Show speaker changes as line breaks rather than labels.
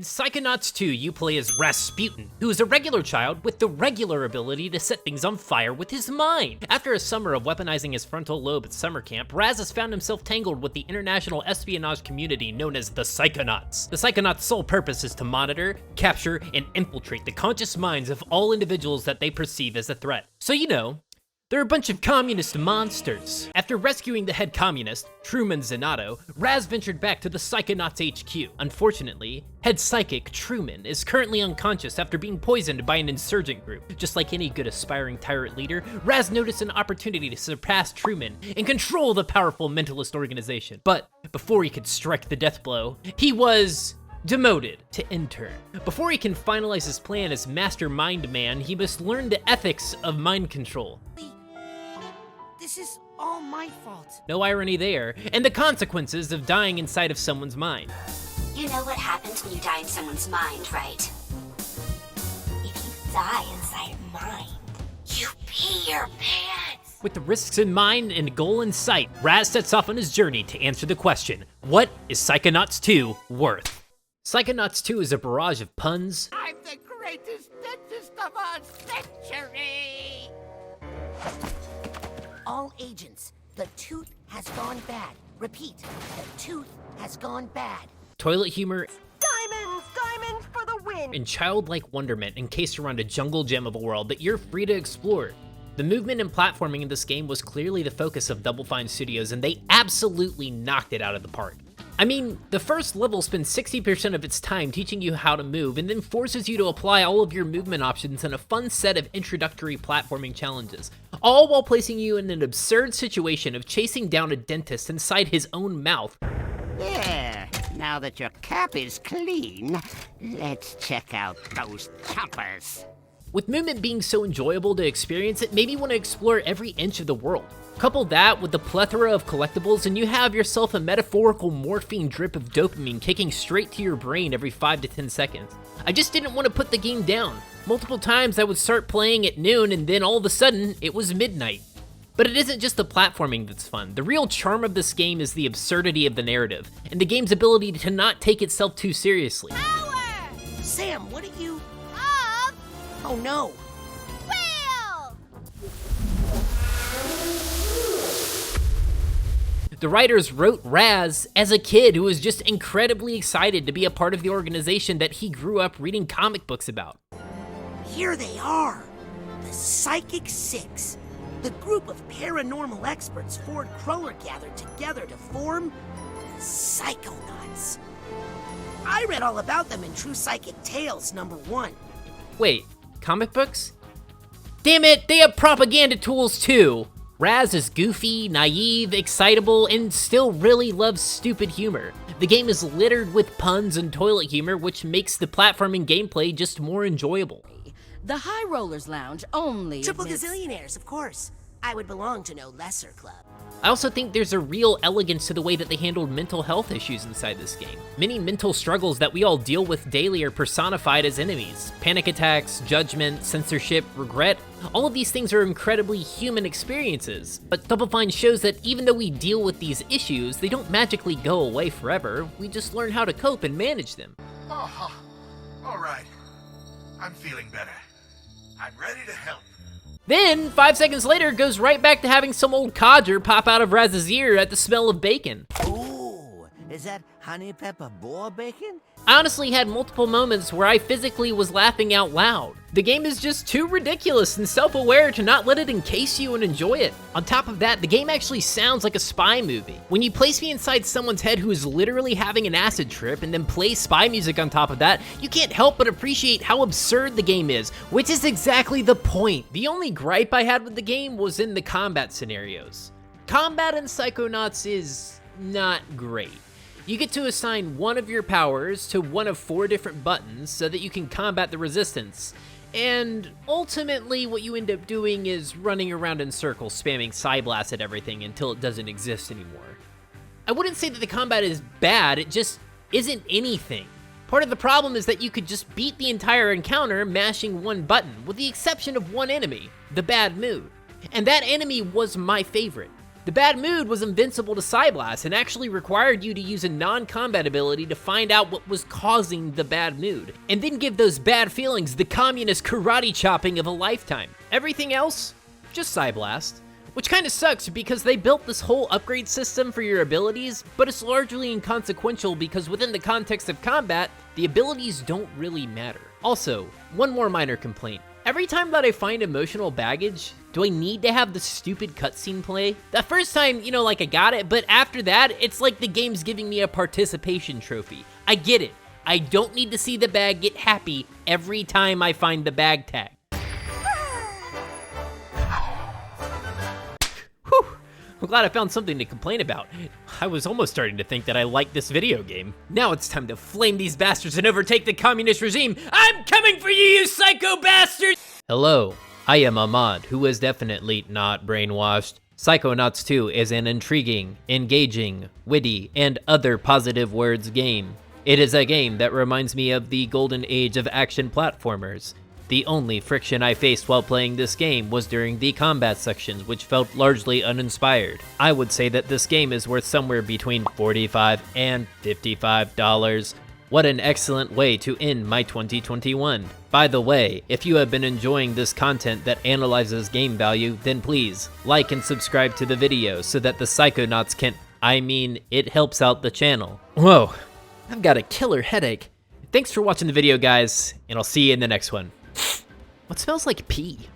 Psychonauts 2, you play as Rasputin, who is a regular child with the regular ability to set things on fire with his mind. After a summer of weaponizing his frontal lobe at summer camp, Raz has found himself tangled with the international espionage community known as the Psychonauts. The Psychonauts' sole purpose is to monitor, capture, and infiltrate the conscious minds of all individuals that they perceive as a threat. So you know, they're a bunch of communist monsters. After rescuing the head communist, Truman Zenatto, Raz ventured back to the Psychonauts HQ. Unfortunately, head psychic Truman is currently unconscious after being poisoned by an insurgent group. Just like any good aspiring tyrant leader, Raz noticed an opportunity to surpass Truman and control the powerful mentalist organization. But before he could strike the death blow, he was demoted to intern. Before he can finalize his plan as Master Mind Man, he must learn the ethics of mind control.
This is all my fault.
No irony there, and the consequences of dying inside of someone's mind.
You know what happens when you die in someone's mind, right? If you die inside a mind, you pee your pants.
With the risks in mind and a goal in sight, Raz sets off on his journey to answer the question, what is Psychonauts 2 worth? Psychonauts 2 is a barrage of puns.
I'm the greatest dentist of our century! All agents, the tooth has gone bad. Repeat, the tooth has gone bad.
Toilet humor,
Diamonds for the win!
and childlike wonderment encased around a jungle gem of a world that you're free to explore. The movement and platforming in this game was clearly the focus of DoubleFine Studios, and they absolutely knocked it out of the park. I mean, the first level spends 60% of its time teaching you how to move and then forces you to apply all of your movement options in a fun set of introductory platforming challenges, all while placing you in an absurd situation of chasing down a dentist inside his own mouth.
There, now that your cap is clean, let's check out those choppers.
With movement being so enjoyable to experience, it made me want to explore every inch of the world. Couple that with the plethora of collectibles and you have yourself a metaphorical morphine drip of dopamine kicking straight to your brain every 5 to 10 seconds. I just didn't want to put the game down. Multiple times I would start playing at noon and then all of a sudden it was midnight. But it isn't just the platforming that's fun. The real charm of this game is the absurdity of the narrative, and the game's ability to not take itself too seriously.
Power!
Sam, what are you...
Up!
Oh no!
Wheel!
The writers wrote Raz as a kid who was just incredibly excited to be a part of the organization that he grew up reading comic books about.
Here they are! The Psychic Six. The group of paranormal experts Ford Cruller gathered together to form the Psychonauts. I read all about them in True Psychic Tales #1.
Wait, comic books? Damn it, they have propaganda tools too! Raz is goofy, naive, excitable, and still really loves stupid humor. The game is littered with puns and toilet humor, which makes the platforming gameplay just more enjoyable.
The High Rollers Lounge only
Triple
admits-
gazillionaires, of course. I would belong to no lesser club.
I also think there's a real elegance to the way that they handled mental health issues inside this game. Many mental struggles that we all deal with daily are personified as enemies. Panic attacks, judgment, censorship, regret, all of these things are incredibly human experiences. But Double Fine shows that even though we deal with these issues, they don't magically go away forever. We just learn how to cope and manage them.
Oh, all right. I'm feeling better. I'm ready to help.
Then, 5 seconds later, it goes right back to having some old codger pop out of Raz's ear at the smell of bacon.
Ooh, is that honey pepper boar bacon?
I honestly had multiple moments where I physically was laughing out loud. The game is just too ridiculous and self-aware to not let it encase you and enjoy it. On top of that, the game actually sounds like a spy movie. When you place me inside someone's head who is literally having an acid trip and then play spy music on top of that, you can't help but appreciate how absurd the game is, which is exactly the point. The only gripe I had with the game was in the combat scenarios. Combat in Psychonauts is not great. You get to assign one of your powers to one of 4 different buttons so that you can combat the resistance. And ultimately what you end up doing is running around in circles spamming Psyblast at everything until it doesn't exist anymore. I wouldn't say that the combat is bad, it just isn't anything. Part of the problem is that you could just beat the entire encounter mashing one button, with the exception of one enemy, the Bad Mood. And that enemy was my favorite. The bad mood was invincible to Psyblast and actually required you to use a non-combat ability to find out what was causing the bad mood, and then give those bad feelings the communist karate chopping of a lifetime. Everything else, just Psyblast. Which kinda sucks because they built this whole upgrade system for your abilities, but it's largely inconsequential because within the context of combat, the abilities don't really matter. Also, one more minor complaint. Every time that I find emotional baggage, do I need to have the stupid cutscene play? The first time, like I got it, but after that, it's like the game's giving me a participation trophy. I get it. I don't need to see the bag get happy every time I find the bag tag. I'm glad I found something to complain about. I was almost starting to think that I liked this video game. Now it's time to flame these bastards and overtake the communist regime. I'm coming for you, you psycho bastards! Hello, I am Ahmad, who is definitely not brainwashed. Psychonauts 2 is an intriguing, engaging, witty, and other positive words game. It is a game that reminds me of the golden age of action platformers. The only friction I faced while playing this game was during the combat sections, which felt largely uninspired. I would say that this game is worth somewhere between $45 and $55. What an excellent way to end my 2021. By the way, if you have been enjoying this content that analyzes game value, then please like and subscribe to the video so that the Psychonauts can, it helps out the channel. Whoa, I've got a killer headache. Thanks for watching the video, guys, and I'll see you in the next one. What smells like pee?